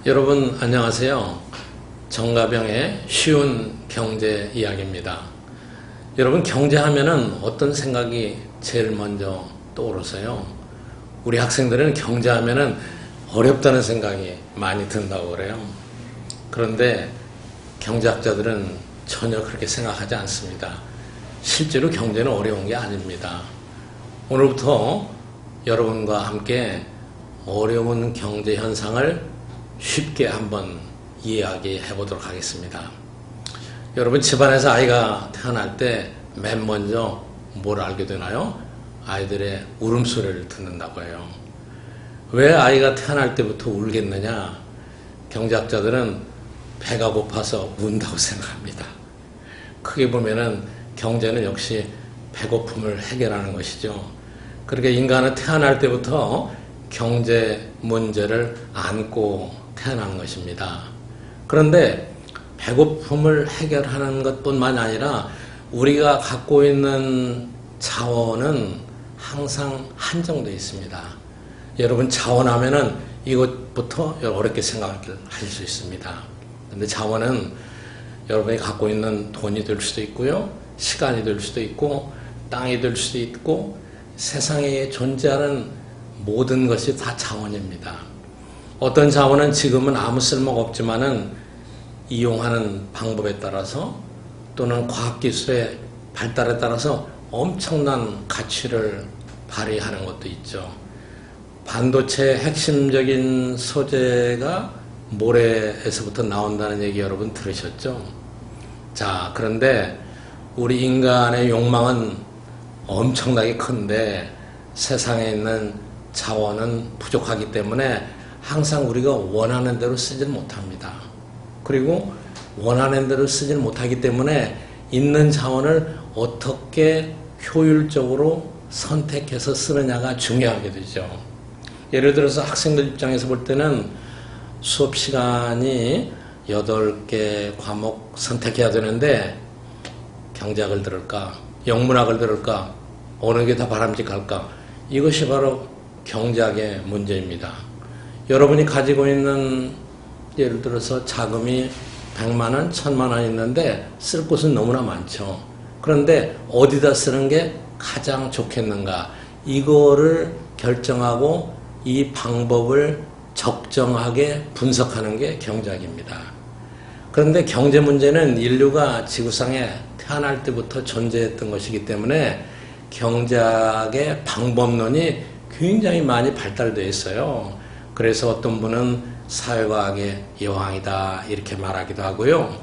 여러분 안녕하세요. 정가병의 쉬운 경제 이야기입니다. 여러분 경제하면은 어떤 생각이 제일 먼저 떠오르세요? 우리 학생들은 경제하면은 어렵다는 생각이 많이 든다고 그래요. 그런데 경제학자들은 전혀 그렇게 생각하지 않습니다. 실제로 경제는 어려운 게 아닙니다. 오늘부터 여러분과 함께 어려운 경제 현상을 쉽게 한번 이야기해 보도록 하겠습니다. 여러분 집안에서 아이가 태어날 때 맨 먼저 뭘 알게 되나요? 아이들의 울음소리를 듣는다고 해요. 왜 아이가 태어날 때부터 울겠느냐? 경제학자들은 배가 고파서 운다고 생각합니다. 크게 보면은 경제는 역시 배고픔을 해결하는 것이죠. 그러니까 인간은 태어날 때부터 경제 문제를 안고 태어나는 것입니다. 그런데 배고픔을 해결하는 것뿐만 아니라 우리가 갖고 있는 자원은 항상 한정되어 있습니다. 여러분 자원하면은 이것부터 어렵게 생각하실 수 있습니다. 그런데 자원은 여러분이 갖고 있는 돈이 될 수도 있고요, 시간이 될 수도 있고, 땅이 될 수도 있고, 세상에 존재하는 모든 것이 다 자원입니다. 어떤 자원은 지금은 아무 쓸모가 없지만은 이용하는 방법에 따라서 또는 과학기술의 발달에 따라서 엄청난 가치를 발휘하는 것도 있죠. 반도체의 핵심적인 소재가 모래에서부터 나온다는 얘기 여러분 들으셨죠? 자, 그런데 우리 인간의 욕망은 엄청나게 큰데 세상에 있는 자원은 부족하기 때문에 항상 우리가 원하는 대로 쓰질 못합니다. 그리고 원하는 대로 쓰질 못하기 때문에 있는 자원을 어떻게 효율적으로 선택해서 쓰느냐가 중요하게 되죠. 예를 들어서 학생들 입장에서 볼 때는 수업 시간이 8개 과목 선택해야 되는데 경제학을 들을까? 영문학을 들을까? 어느 게 더 바람직할까? 이것이 바로 경제학의 문제입니다. 여러분이 가지고 있는 예를 들어서 자금이 100만 원, 1000만 원 있는데 쓸 곳은 너무나 많죠. 그런데 어디다 쓰는 게 가장 좋겠는가? 이거를 결정하고 이 방법을 적정하게 분석하는 게 경제학입니다. 그런데 경제 문제는 인류가 지구상에 태어날 때부터 존재했던 것이기 때문에 경제학의 방법론이 굉장히 많이 발달되어 있어요. 그래서 어떤 분은 사회과학의 여왕이다 이렇게 말하기도 하고요.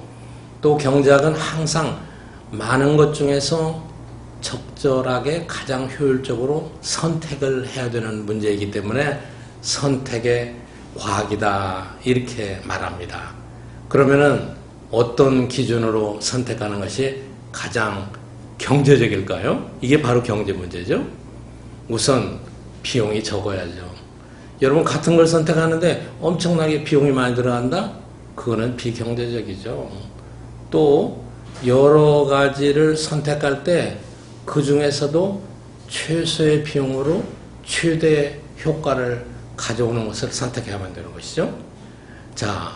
또 경제학은 항상 많은 것 중에서 적절하게 가장 효율적으로 선택을 해야 되는 문제이기 때문에 선택의 과학이다 이렇게 말합니다. 그러면은 어떤 기준으로 선택하는 것이 가장 경제적일까요? 이게 바로 경제 문제죠. 우선 비용이 적어야죠. 여러분 같은 걸 선택하는데 엄청나게 비용이 많이 들어간다? 그거는 비경제적이죠. 또 여러 가지를 선택할 때 그 중에서도 최소의 비용으로 최대 효과를 가져오는 것을 선택해야만 되는 것이죠. 자,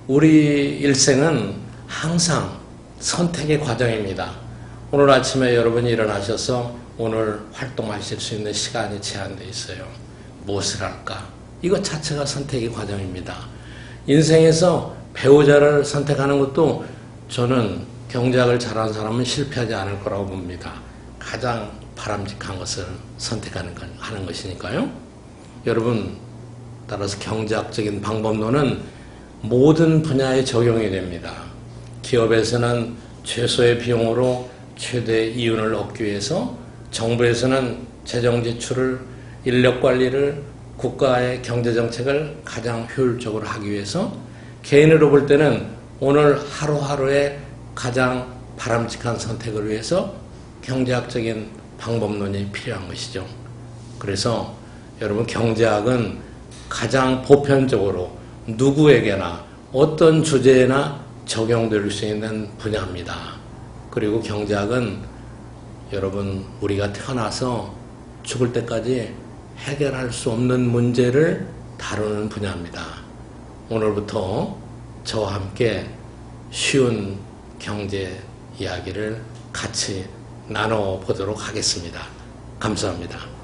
우리 일생은 항상 선택의 과정입니다. 오늘 아침에 여러분이 일어나셔서 오늘 활동하실 수 있는 시간이 제한되어 있어요. 무엇을 할까? 이것 자체가 선택의 과정입니다. 인생에서 배우자를 선택하는 것도 저는 경제학을 잘하는 사람은 실패하지 않을 거라고 봅니다. 가장 바람직한 것을 선택하는 하는 것이니까요. 여러분, 따라서 경제학적인 방법론은 모든 분야에 적용이 됩니다. 기업에서는 최소의 비용으로 최대의 이윤을 얻기 위해서, 정부에서는 재정 지출을 인력 관리를 국가의 경제정책을 가장 효율적으로 하기 위해서, 개인으로 볼 때는 오늘 하루하루의 가장 바람직한 선택을 위해서 경제학적인 방법론이 필요한 것이죠. 그래서 여러분 경제학은 가장 보편적으로 누구에게나 어떤 주제에나 적용될 수 있는 분야입니다. 그리고 경제학은 여러분 우리가 태어나서 죽을 때까지 해결할 수 없는 문제를 다루는 분야입니다. 오늘부터 저와 함께 쉬운 경제 이야기를 같이 나눠보도록 하겠습니다. 감사합니다.